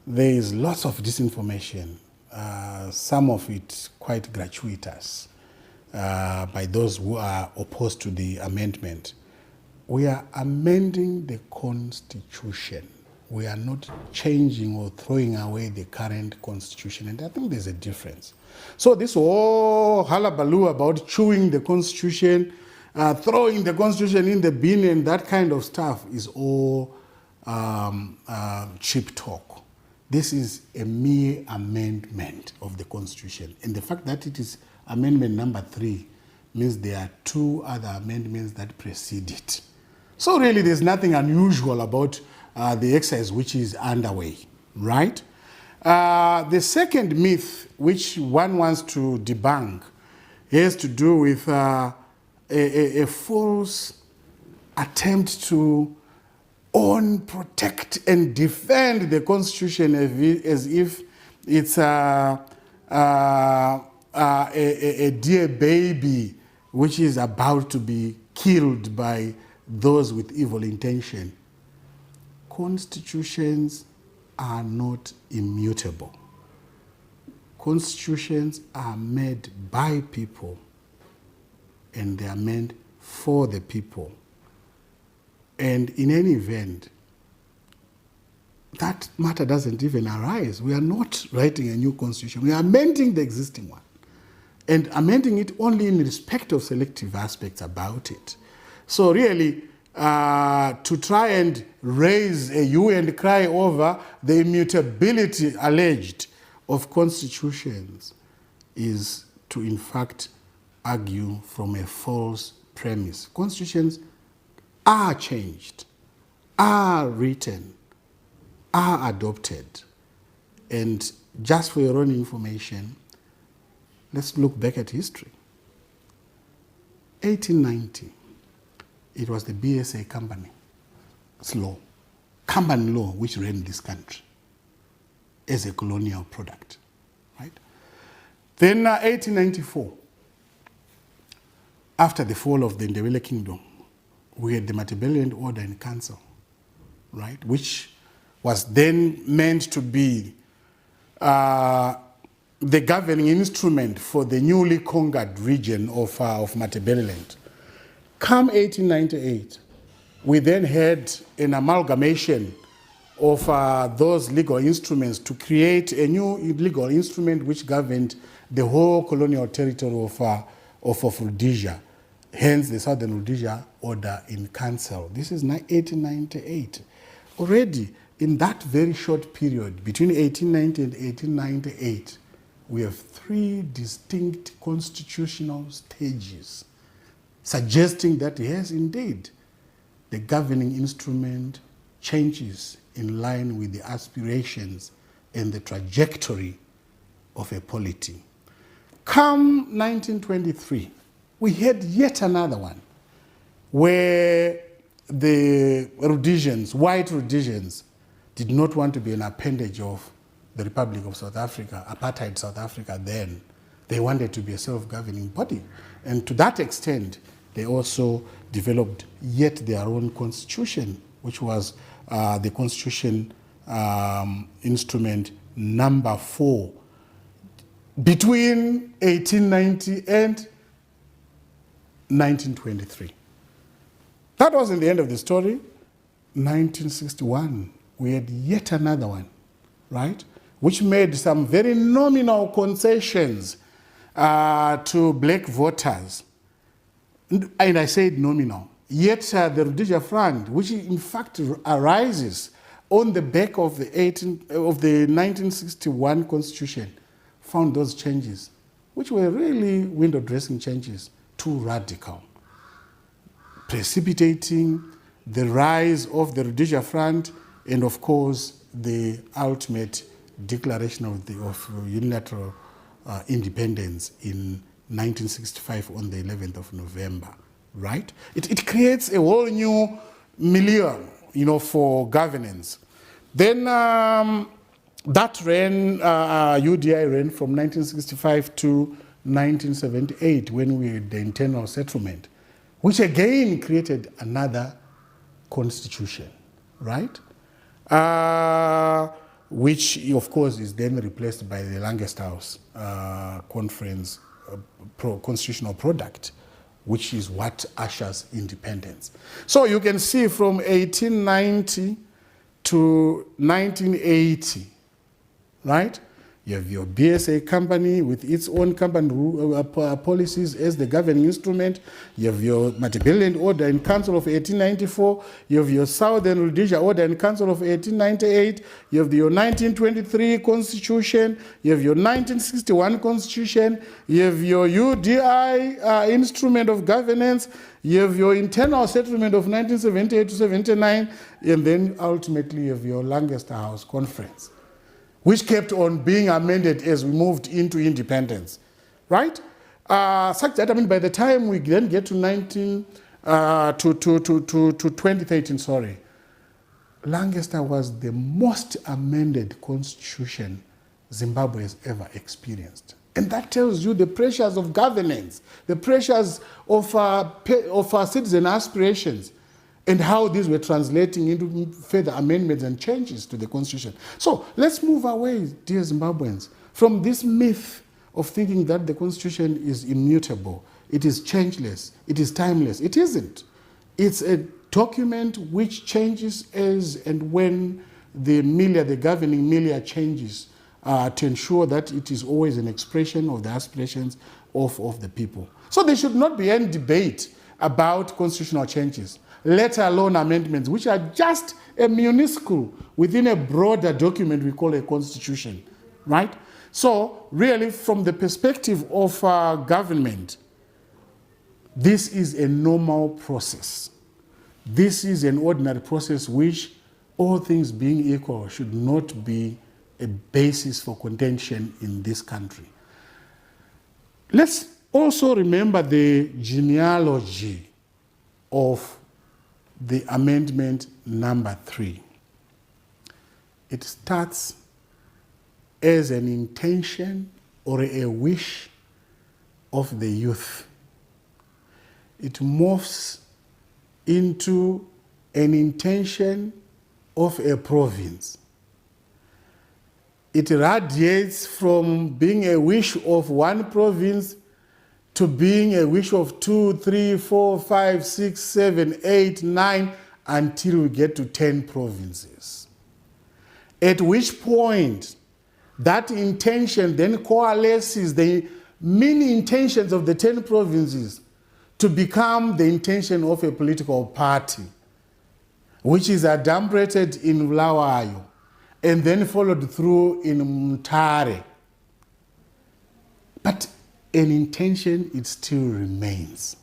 there is lots of disinformation, some of it quite gratuitous, by those who are opposed to the amendment. We are amending the Constitution. We are not changing or throwing away the current Constitution, and I think there's a difference. So this whole hullabaloo about chewing the Constitution, throwing the Constitution in the bin and that kind of stuff is all cheap talk. This is a mere amendment of the Constitution, and the fact that it is amendment number 3 means there are 2 other amendments that precede it. So really there's nothing unusual about the exercise which is underway, right? The second myth which one wants to debunk has to do with a false attempt to own, protect, and defend the Constitution as if it's a dear baby which is about to be killed by those with evil intention. Constitutions are not immutable. Constitutions are made by people, and they are meant for the people. And in any event, that matter doesn't even arise. We are not writing a new constitution. We are amending the existing one, and amending it only in respect of selective aspects about it. So really, to try and raise a hue and cry over the immutability alleged of constitutions is to, in fact, argue from a false premise. Constitutions are changed, are written, are adopted. And just for your own information, let's look back at history. 1890. It was the BSA company's law, company law, which ran this country as a colonial product, right? Then 1894, after the fall of the Ndebele Kingdom, we had the Matabeleland Order in Council, right? Which was then meant to be the governing instrument for the newly conquered region of Matabeleland. Come 1898, we then had an amalgamation of those legal instruments to create a new legal instrument which governed the whole colonial territory of Rhodesia, hence the Southern Rhodesia Order in Council. This is 1898. Already in that very short period, between 1890 and 1898, we have 3 distinct constitutional stages, suggesting that, yes, indeed, the governing instrument changes in line with the aspirations and the trajectory of a polity. Come 1923, we had yet another one where the Rhodesians, white Rhodesians, did not want to be an appendage of the Republic of South Africa, apartheid South Africa then. They wanted to be a self-governing body. And to that extent, they also developed yet their own constitution, which was the Constitution Instrument number 4, between 1890 and 1923. That wasn't the end of the story. 1961, we had yet another one, right, which made some very nominal concessions to black voters. And I said nominal. Yet the Rhodesia Front, which in fact arises on the back of the 1961 Constitution, found those changes, which were really window dressing changes, too radical, precipitating the rise of the Rhodesia Front and, of course, the ultimate declaration of unilateral independence in 1965 on the 11th of November, right? It creates a whole new milieu, for governance. Then that ran, UDI ran from 1965 to 1978 when we had the internal settlement, which again created another constitution, right? which of course is then replaced by the Longest House Conference constitutional product, which is what ushers independence. So you can see from 1890 to 1980, right? You have your BSA company with its own company policies as the governing instrument. You have your Multi-Billion Order in Council of 1894. You have your Southern Rhodesia Order in Council of 1898. You have your 1923 Constitution. You have your 1961 Constitution. You have your UDI Instrument of Governance. You have your Internal Settlement of 1978 to 79. And then ultimately you have your Longest House Conference, which kept on being amended as we moved into independence, right? Such that, I mean, by the time we then get to 2013, sorry, Lancaster was the most amended constitution Zimbabwe has ever experienced. And that tells you the pressures of governance, the pressures of citizen aspirations, and how these were translating into further amendments and changes to the constitution. So let's move away, dear Zimbabweans, from this myth of thinking that the constitution is immutable, it is changeless, it is timeless. It isn't. It's a document which changes as and when the milieu, the governing milieu changes to ensure that it is always an expression of the aspirations of the people. So there should not be any debate about constitutional changes, let alone amendments, which are just a minuscule within a broader document we call a constitution, right? So really, from the perspective of government, this is a normal process. This is an ordinary process which, all things being equal, should not be a basis for contention in this country. Let's also remember the genealogy of the amendment number 3. It starts as an intention or a wish of the youth. It morphs into an intention of a province. It radiates from being a wish of one province to being a wish of 2, 3, 4, 5, 6, 7, 8, 9, until we get to 10 provinces. At which point, that intention then coalesces the many intentions of the 10 provinces to become the intention of a political party, which is adumbrated in Bulawayo and then followed through in Mutare. But an intention, it still remains.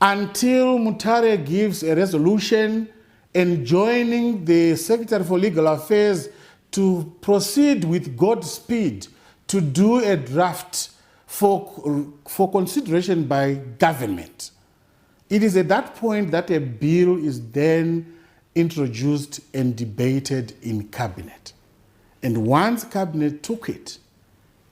Until Mutare gives a resolution enjoining the Secretary for Legal Affairs to proceed with Godspeed to do a draft for consideration by government. It is at that point that a bill is then introduced and debated in cabinet. And once cabinet took it,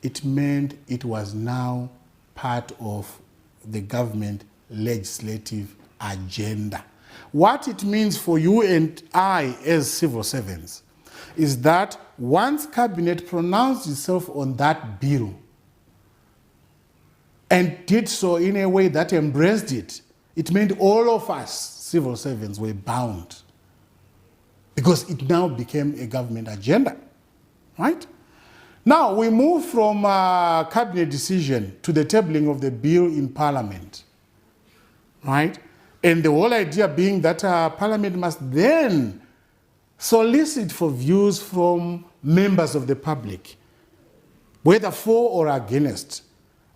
it meant it was now part of the government legislative agenda. What it means for you and I as civil servants is that once cabinet pronounced itself on that bill and did so in a way that embraced it, it meant all of us civil servants were bound, because it now became a government agenda, right? Now we move from cabinet decision to the tabling of the bill in parliament, right? And the whole idea being that parliament must then solicit for views from members of the public, whether for or against,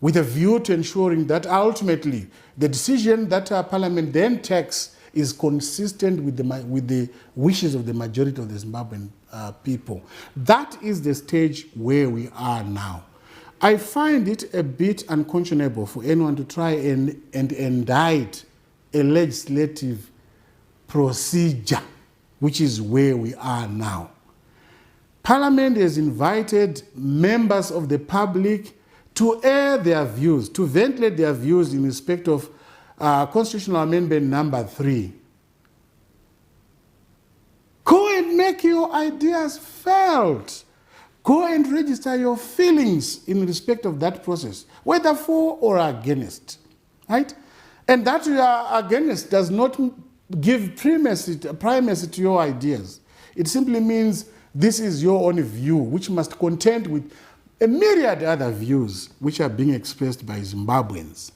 with a view to ensuring that ultimately the decision that parliament then takes is consistent with the wishes of the majority of the Zimbabwean people. That is the stage where we are now. I find it a bit unconscionable for anyone to try and indict a legislative procedure, which is where we are now. Parliament has invited members of the public to air their views, to ventilate their views in respect of constitutional amendment number 3. Go and make your ideas felt. Go and register your feelings in respect of that process, whether for or against, right? And that you are against does not give primacy to your ideas. It simply means this is your own view, which must contend with a myriad other views which are being expressed by Zimbabweans.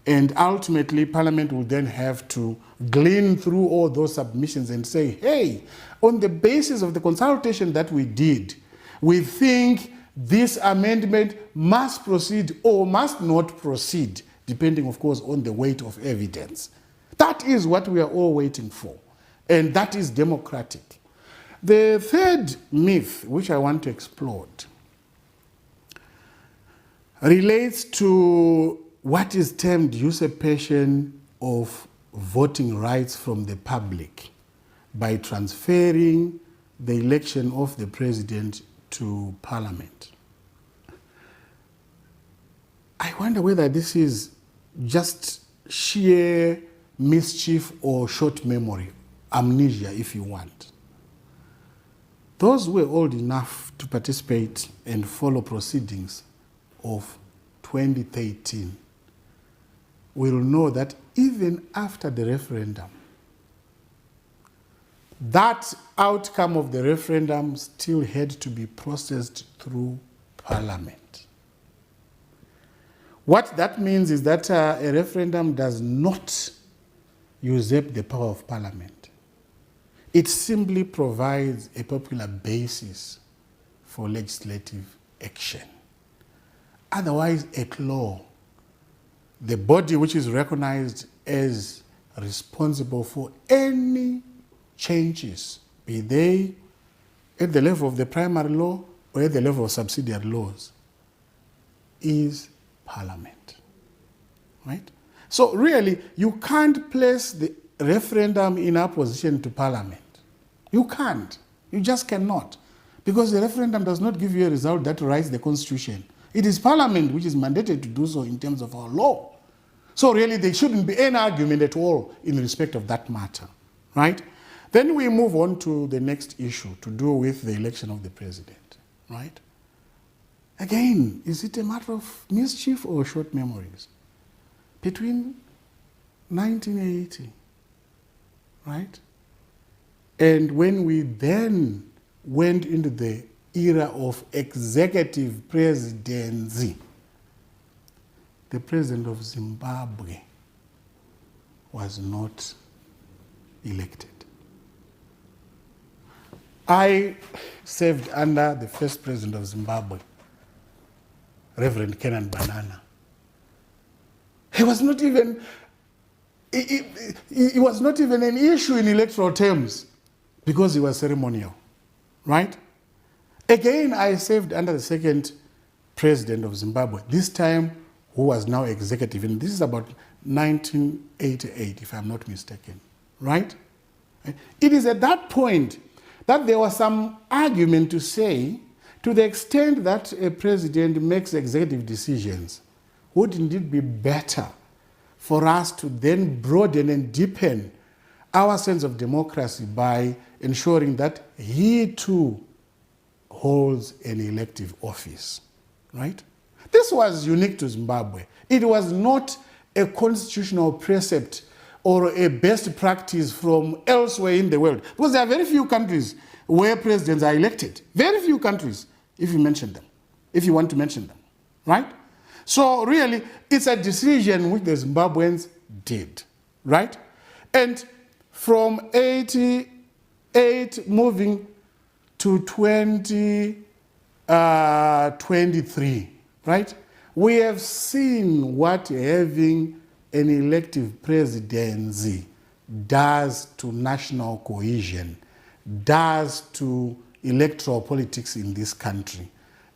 And ultimately, Parliament will then have to glean through all those submissions and say, hey, on the basis of the consultation that we did, we think this amendment must proceed or must not proceed, depending, of course, on the weight of evidence. That is what we are all waiting for, and that is democratic. The third myth, which I want to explode, relates to what is termed usurpation of voting rights from the public by transferring the election of the president to Parliament. I wonder whether this is just sheer mischief or short memory, amnesia if you want. Those who were old enough to participate and follow proceedings of 2013 will know that even after the referendum, that outcome of the referendum still had to be processed through Parliament. What that means is that a referendum does not usurp the power of Parliament. It simply provides a popular basis for legislative action. Otherwise, a law, the body which is recognized as responsible for any changes, be they at the level of the primary law or at the level of subsidiary laws, is Parliament, right? So really, you can't place the referendum in opposition to Parliament. You can't. You just cannot. Because the referendum does not give you a result that writes the Constitution. It is Parliament which is mandated to do so in terms of our law. So really, there shouldn't be any argument at all in respect of that matter, right? Then we move on to the next issue to do with the election of the president, right? Again, is it a matter of mischief or short memories? Between 1980, right? And when we then went into the era of executive presidency, the president of Zimbabwe was not elected. I served under the first president of Zimbabwe, Reverend Kenan Banana. He was not even, it was not even an issue in electoral terms because he was ceremonial, right? Again, I served under the second president of Zimbabwe, this time who was now executive, and this is about 1988, if I'm not mistaken, right? It is at that point that there was some argument to say, to the extent that a president makes executive decisions, wouldn't it be better for us to then broaden and deepen our sense of democracy by ensuring that he too holds an elective office, right? This was unique to Zimbabwe. It was not a constitutional precept or a best practice from elsewhere in the world. Because there are very few countries where presidents are elected. Very few countries, if you mention them, if you want to mention them, right? So really, it's a decision which the Zimbabweans did, right? And from 88 moving to 2023, right? We have seen what having an elective presidency does to national cohesion, does to electoral politics in this country.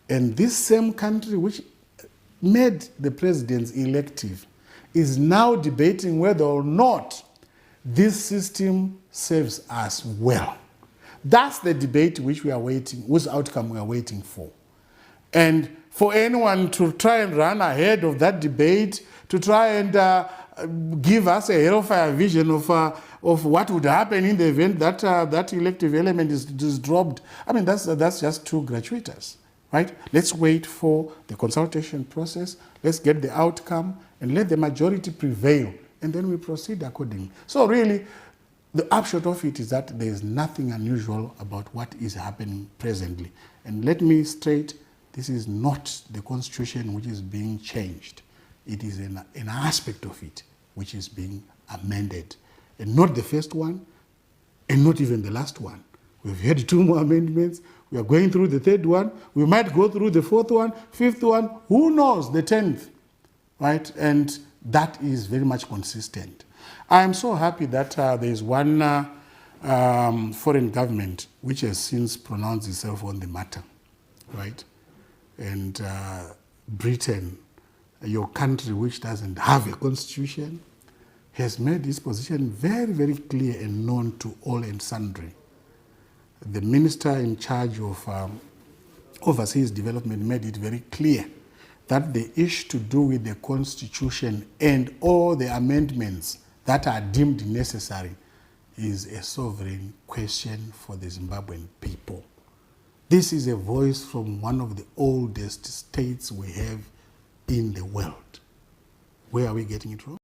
And this same country which made the presidents elective is now debating whether or not this system serves us well. That's the debate which we are waiting, whose outcome we are waiting for. And for anyone to try and run ahead of that debate, to try and give us a hellfire vision of what would happen in the event that that elective element is dropped. I mean, that's just too gratuitous, right? Let's wait for the consultation process. Let's get the outcome and let the majority prevail, and then we proceed accordingly. So really, the upshot of it is that there is nothing unusual about what is happening presently. And let me state, this is not the constitution which is being changed. It is an aspect of it which is being amended. And not the first one, and not even the last one. We've had 2 more amendments. We are going through the 3rd one. We might go through the 4th one, 5th one, who knows, the 10th, right? And that is very much consistent. I am so happy that there is one foreign government which has since pronounced itself on the matter, right? And Britain, your country which doesn't have a constitution, has made its position very, very clear and known to all and sundry. The minister in charge of overseas development made it very clear that the issue to do with the constitution and all the amendments that are deemed necessary is a sovereign question for the Zimbabwean people. This is a voice from one of the oldest states we have in the world. Where are we getting it from?